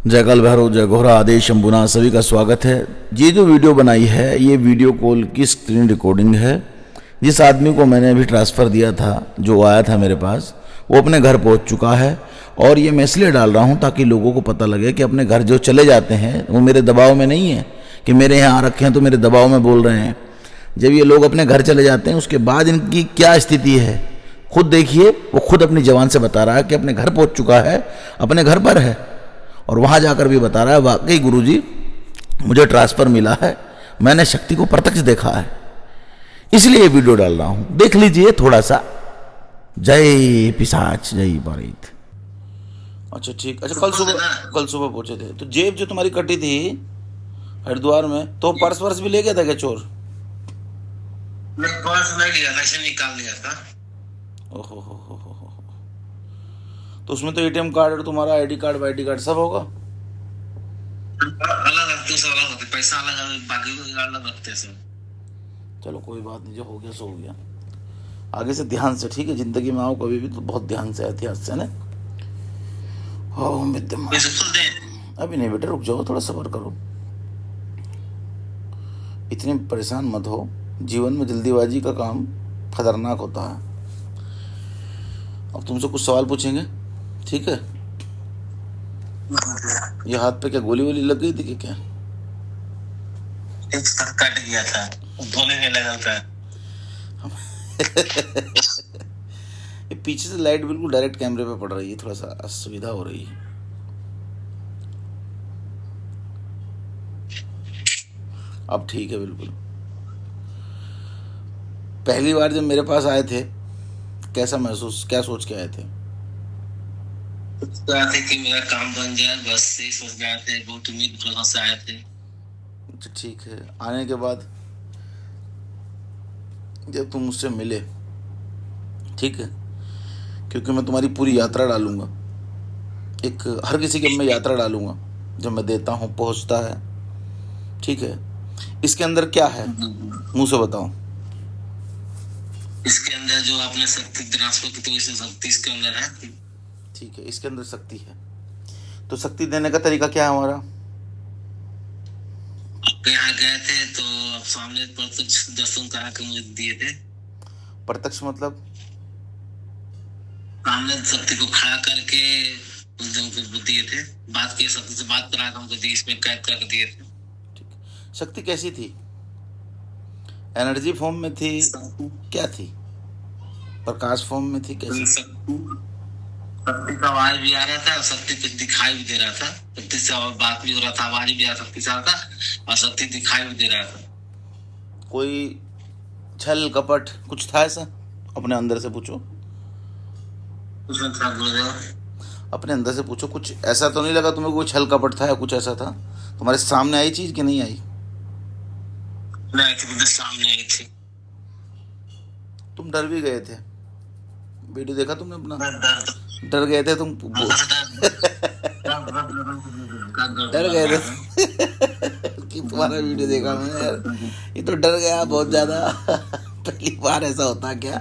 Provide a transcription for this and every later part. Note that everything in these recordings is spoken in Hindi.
जय काल भैरव, जय घोरा आदेश शंभुनाथ, सभी का स्वागत है। ये जो वीडियो बनाई है ये वीडियो कॉल की स्क्रीन रिकॉर्डिंग है। जिस आदमी को मैंने अभी ट्रांसफ़र दिया था, जो आया था मेरे पास, वो अपने घर पहुंच चुका है। और ये मैं इसलिए डाल रहा हूं ताकि लोगों को पता लगे कि अपने घर जो चले जाते हैं वो मेरे दबाव में नहीं है कि मेरे यहाँ आ रखे हैं तो मेरे दबाव में बोल रहे हैं। जब ये लोग अपने घर चले जाते हैं उसके बाद इनकी क्या स्थिति है खुद देखिए। वो खुद अपनी जबान से बता रहा है कि अपने घर पहुँच चुका है, अपने घर पर है, और वहाँ जाकर भी बता रहा है वाकई गुरुजी मुझे ट्रांसफ़र मिला है, मैंने शक्ति को प्रत्यक्ष देखा है, इसलिए ये वीडियो डाल रहा हूँ, देख लीजिए थोड़ा सा। जय पिशाच, जय बारीत। अच्छा ठीक, अच्छा कल सुबह पहुंचे थे तो जेब जो तुम्हारी कटी थी हरिद्वार में, तो पर्स वर्स भी ले गया था क्या चोर? नहीं, पर्स नहीं लिया था, ऐसे निकाल लिया था। ओहो हो। तो उसमें तो एटीएम कार्ड और तुम्हारा आईडी कार्ड वाईडी कार्ड सब होगा। अलग रखते, सब अलग होते, पैसा अलग, बाकी अलग रखते सब। चलो कोई बात नहीं, जो हो गया सो हो गया। आगे से ध्यान से, ठीक है? जिंदगी में आओ कभी भी तो बहुत ध्यान से, एहतियात से ना। अभी नहीं बेटा, रुक जाओ, थोड़ा सब्र करो, इतने परेशान मत हो। जीवन में जल्दीबाजी का काम खतरनाक होता है। अब तुमसे कुछ सवाल पूछेंगे, ठीक है? ये हाथ पे क्या गोली वोली लग गई थी कि क्या? कट गया था, गोली नहीं लगा था। ये पीछे से लाइट बिल्कुल डायरेक्ट कैमरे पे पड़ रही है, थोड़ा सा असुविधा हो रही है। अब ठीक है बिल्कुल। पहली बार जब मेरे पास आए थे कैसा महसूस, क्या सोच के आए थे? थे कि मेरा काम बन जाए, बस से सोच के आए थे, बहुत उम्मीद भरोसा से आए थे। तो ठीक है, आने के बाद जब तुम मुझसे मिले, ठीक है, क्योंकि मैं तुम्हारी पूरी यात्रा डालूंगा, एक हर किसी की मैं यात्रा डालूंगा जो मैं देता हूँ पहुँचता है, ठीक है? इसके अंदर क्या है मुंह से बताओ। इसके अंदर जो आपने शक्ति ट्रांसफर की, तो इसमें शक्ति इसके अंदर है। ठीक है, इसके अंदर शक्ति है। तो शक्ति देने का तरीका क्या है हमारा? यहाँ गए थे तो आप सामने प्रत्यक्ष दर्शन करा के मुझे दिए थे। प्रत्यक्ष मतलब? सामने शक्ति को खड़ा करके उस दिन को दिए थे, बात की, शक्ति से बात करा के हमको दिए, इसमें कैद करके दिए थे। ठीक। शक्ति कैसी थी? एनर्जी फॉर्म में थी, क्या थी? प्रकाश फॉर्म में थी, कैसी? शक्ति का आवाज भी आ रहा था और शक्ति कुछ दिखाई भी दे रहा था। शक्ति से बात भी हो रहा था, आवाज भी आ शक्ति से आ रहा था और शक्ति दिखाई भी दे रहा था। कोई छल कपट कुछ था ऐसा? अपने अंदर से पूछो, उसमें था गुरुदेव। अपने अंदर से पूछो, कुछ ऐसा तो नहीं लगा तुम्हें कोई छल कपट था या कुछ ऐसा था? तुम्हारे सामने आई चीज कि नहीं आई? नहीं थी, सामने आई थी। तुम डर भी गए थे, वीडियो देखा तुमने अपना? डर गए थे तुम, डर गए थे कि तुम्हारा वीडियो देखा मैंने यार, ये तो डर गया बहुत ज्यादा। पहली बार ऐसा होता क्या?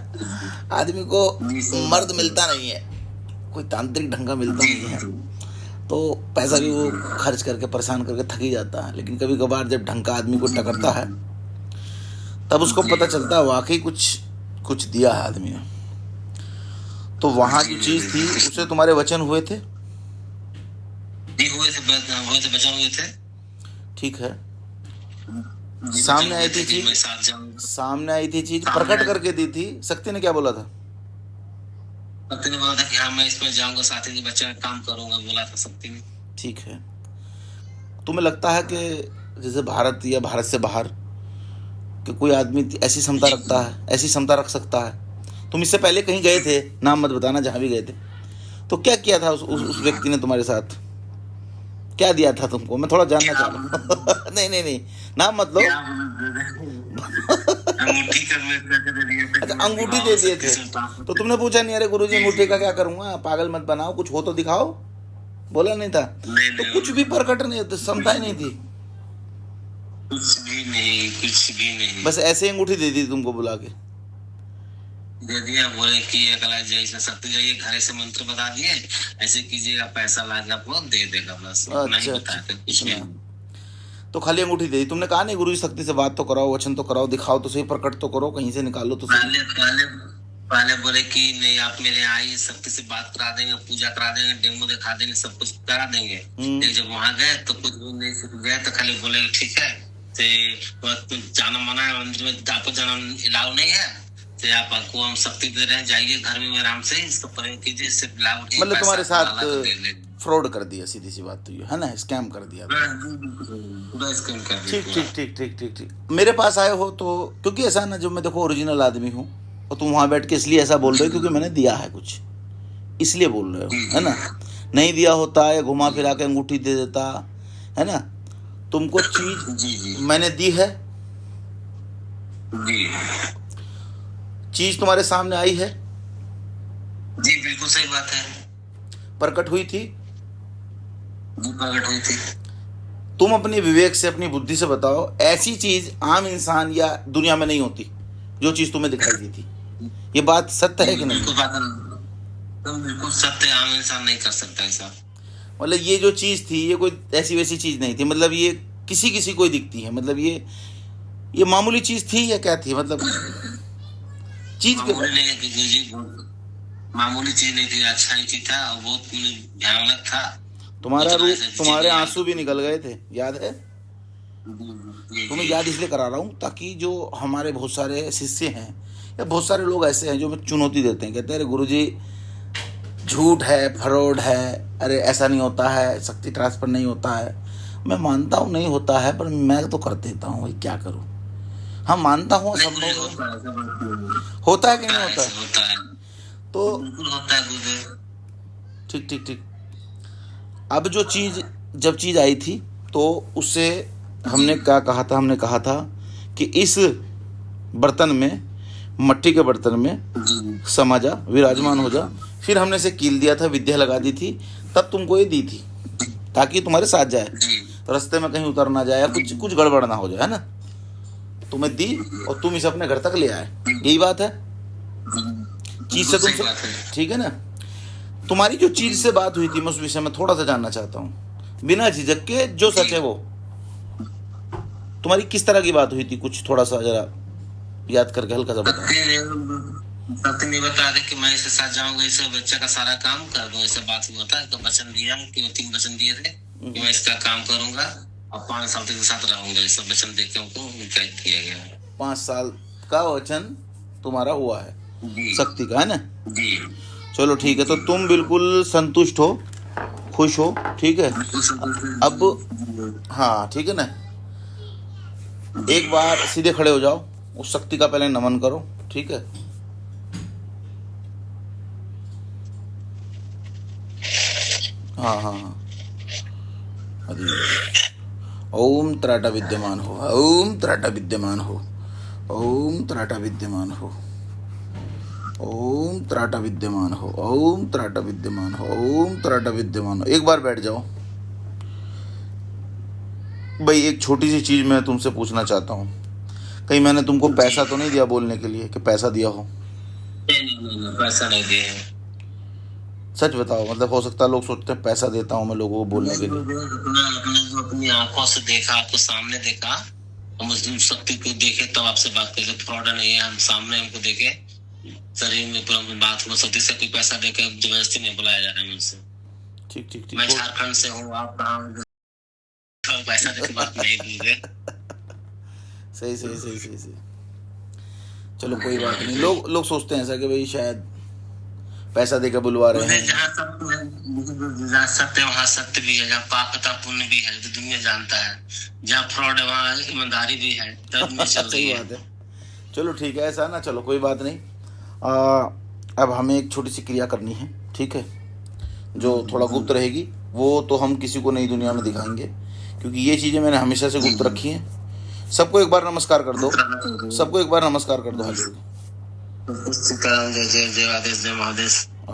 आदमी को मर्द मिलता नहीं है, कोई तांत्रिक ढंग का मिलता नहीं है, तो पैसा भी वो खर्च करके परेशान करके थक ही जाता है। लेकिन कभी कभार जब ढंग का आदमी को टकरता है तब उसको पता चलता है वाकई कुछ दिया है आदमी ने। तो वहां जो चीज थी उससे तुम्हारे वचन हुए थे? बचा हुए थे। ठीक है, सामने आई थी चीज, सामने आई थी चीज, प्रकट करके दी थी। शक्ति ने क्या बोला था? शक्ति ने बोला था कि हाँ मैं इसमें जाऊंगा, साथी के बच्चे का काम करूंगा, बोला था शक्ति ने। ठीक है, तुम्हें लगता है कि जैसे भारत या भारत से बाहर कि कोई आदमी ऐसी क्षमता रखता है, ऐसी क्षमता रख सकता है? तुम इससे पहले कहीं गए थे, नाम मत बताना, जहाँ भी गए थे, तो क्या किया था उस व्यक्ति ने तुम्हारे साथ? क्या दिया था तुमको? मैं थोड़ा जानना चाह रहा हूँ। नहीं, नाम मत लो। अच्छा, अंगूठी दे दिए थे तो तुमने पूछा नहीं अरे गुरुजी अंगूठी का क्या करूंगा, पागल मत बनाओ, कुछ हो तो दिखाओ? बोला नहीं था? तो कुछ भी प्रकट नहीं, क्षमता ही नहीं थी, कुछ भी नहीं, बस ऐसे ही अंगूठी दे दी तुमको बुला के। दे दिया, बोले कि अगला जैसे शक्ति जाइए घर से मंत्र बता दिए, ऐसे कीजिएगा, पैसा लाके आपको दे देगा, बस इतना ही अच्छा बताया था, कुछ इतना। नहीं। तो खाली अंगूठी दे दी तुमने? कहा नहीं गुरु जी शक्ति से बात तो कराओ, वचन तो कराओ, दिखाओ तो सही, प्रकट तो करो, कहीं से निकालो तो सही। पहले पहले पहले बोले कि नहीं, आप मेरे यहाँ आइए, शक्ति से बात करा देंगे, पूजा करा देंगे, डेमो दिखा देंगे, सब कुछ करा देंगे। लेकिन जब वहां गए तो कुछ भी नहीं, सिर्फ गए तो खाली बोले ठीक है, तो जाना मना है, मंदिर में आपको जाना अलाउ नहीं है, तो आपको हम शक्ति दे रहे हैं, जाइए घर में आराम से इसको प्रयोग कीजिए, सिर्फ लाभ उठाइए, मतलब तुम्हारे पैसा साथ वाला को दे देंगे। फ्रॉड कर दिया, सीधी सी बात तो ये है ना, स्कैम कर दिया। पूरा स्कैम कर दिया ठीक पूरा। ठीक ठीक ठीक ठीक ठीक। मेरे पास आए हो तो क्योंकि ऐसा ना, जो मैं देखो ओरिजिनल आदमी हूँ और तुम वहाँ बैठ के इसलिए ऐसा बोल रहे हो क्योंकि मैंने दिया है कुछ, इसलिए बोल रहे हो, है ना। नहीं दिया होता या घुमा फिरा के अंगूठी दे देता, है ना। तुमको चीज जी जी मैंने दी है, जी चीज तुम्हारे सामने आई है, जी, बिल्कुल सही बात है प्रकट हुई थी। जी, प्रकट हुई थी। तुम अपनी विवेक से, अपनी बुद्धि से बताओ, ऐसी चीज आम इंसान या दुनिया में नहीं होती जो चीज तुम्हें दिखाई दी थी। ये बात सत्य है कि नहीं? बिल्कुल बात तुम बिल्कुल सत्य, आम इंसान नहीं कर सकता ऐसा। मतलब ये जो चीज थी ये कोई ऐसी वैसी चीज नहीं थी, मतलब ये किसी किसी को ही दिखती है, मतलब ये मामूली चीज थी या क्या थी, मतलब चीज के मामूली नहीं थी जी, मामूली चीज नहीं थी, अच्छा ही चीज था और बहुत भयानक था। तुम्हारा कुछ रूप, ऐसी तुम्हारे चीजें आंसू भी निकल गए थे, याद है? जी, तुम्हें जी, याद इसलिए करा रहा हूँ ताकि जो हमारे बहुत सारे शिष्य हैं या बहुत सारे लोग ऐसे हैं जो हमें चुनौती देते हैं, कहते हैं अरे गुरुजी झूठ है, फ्रॉड है, अरे ऐसा नहीं होता है, शक्ति ट्रांसफर नहीं होता है। मैं मानता हूँ नहीं होता है, पर मैं तो कर देता हूँ, भाई क्या करूँ। हम मानता हूँ नहीं, सब लोग, होता है, ऐसा बात नहीं है। होता है कि नहीं होता? ऐसा होता है, तो बिल्कुल होता है गुरुदेव। ठीक ठीक ठीक। अब जो चीज़, जब चीज़ आई थी तो उससे हमने क्या कहा था? हमने कहा था कि इस बर्तन में, मट्टी के बर्तन में जी समा जा, विराजमान हो जा। फिर हमने से कील दिया था, विद्या लगा दी थी, तब तुमको ये दी थी ताकि तुम्हारे साथ जाए, जी रास्ते में कहीं उतर ना जाए या कुछ कुछ गड़बड़ ना हो जाए, है ना। तुम्हें दी और तुम इसे अपने घर तक ले आए, यही बात है। चीज से सही तुम, बात है। ठीक है ना। तुम्हारी जो चीज से बात हुई थी मैं उस विषय में थोड़ा सा जानना चाहता हूँ, बिना झिझक के, जो सच है वो। तुम्हारी किस तरह की बात हुई थी, कुछ थोड़ा सा जरा याद करके हल्का सा बताओ। सत्य नहीं बता रहे कि मैं इसके साथ जाऊंगा, इसे बच्चे का सारा काम कर दूंगा, ऐसे बात हुआ था। तो वचन दिया कि 3 वचन दिए थे कि मैं इसका काम करूंगा और 5 साल तक के साथ रहूंगा, इस वचन देके हमको कैद किया गया। 5 साल का वचन तुम्हारा हुआ है जी शक्ति का, है ना। जी, चलो ठीक है, तो तुम बिल्कुल संतुष्ट हो, खुश हो, ठीक है। अब हाँ ठीक है ना, एक बार सीधे खड़े हो जाओ, उस शक्ति का पहले नमन करो, ठीक है। हाँ हाँ हाँ, ओम त्राटा विद्यमान हो, ओम त्राटा विद्यमान हो, ओम त्राटा विद्यमान हो, ओम त्राटा विद्यमान हो, ओम त्राटा विद्यमान हो, ओम त्राटा विद्यमान हो। एक बार बैठ जाओ। भाई एक छोटी सी चीज मैं तुमसे पूछना चाहता हूँ, कहीं मैंने तुमको पैसा तो नहीं दिया बोलने के लिए कि पैसा दिया हो? नहीं, पैसा नहीं दिए हैं। सच बताओ, मतलब हो सकता है लोग सोचते हैं पैसा देता हूँ मैं लोगों को बोलने के लिए। अपनी आंखों से देखा, आपको सामने देखा, हम उस शक्ति को देखे तब आपसे बात करें, फ्रॉड नहीं है, हम सामने हमको देखे, शरीर में पूरा बात हुआ, शक्ति से कोई पैसा देकर जबरदस्ती नहीं बुलाया जा रहा है मुझसे। ठीक ठीक ठीक। मैं झारखंड से हूँ, आप कहाँ, पैसा देकर बात नहीं कीजिए। सही सही सही सही सही। चलो कोई बात नहीं, लोग सोचते हैं ऐसा कि भाई शायद पैसा देकर बुलवा रहे हैं। जहाँ सत्य है, जहाँ सत्य है वहाँ सत्य भी है, जहाँ पाप तथा पुण्य भी है, तो दुनिया जानता है। जहाँ फ्रॉड है वहाँ ईमानदारी भी है, तब दुनिया चल रही सही है। बात है। चलो ठीक है, ऐसा ना, चलो कोई बात नहीं। अब हमें एक छोटी सी क्रिया करनी है, ठीक है, जो थोड़ा गुप्त रहेगी। वो तो हम किसी को नई दुनिया में दिखाएंगे, क्योंकि ये चीज़ें मैंने हमेशा से गुप्त रखी हैं। सबको एक बार नमस्कार कर दो, सबको एक बार नमस्कार कर दो। जय जय जय आदेश, जय महादेश।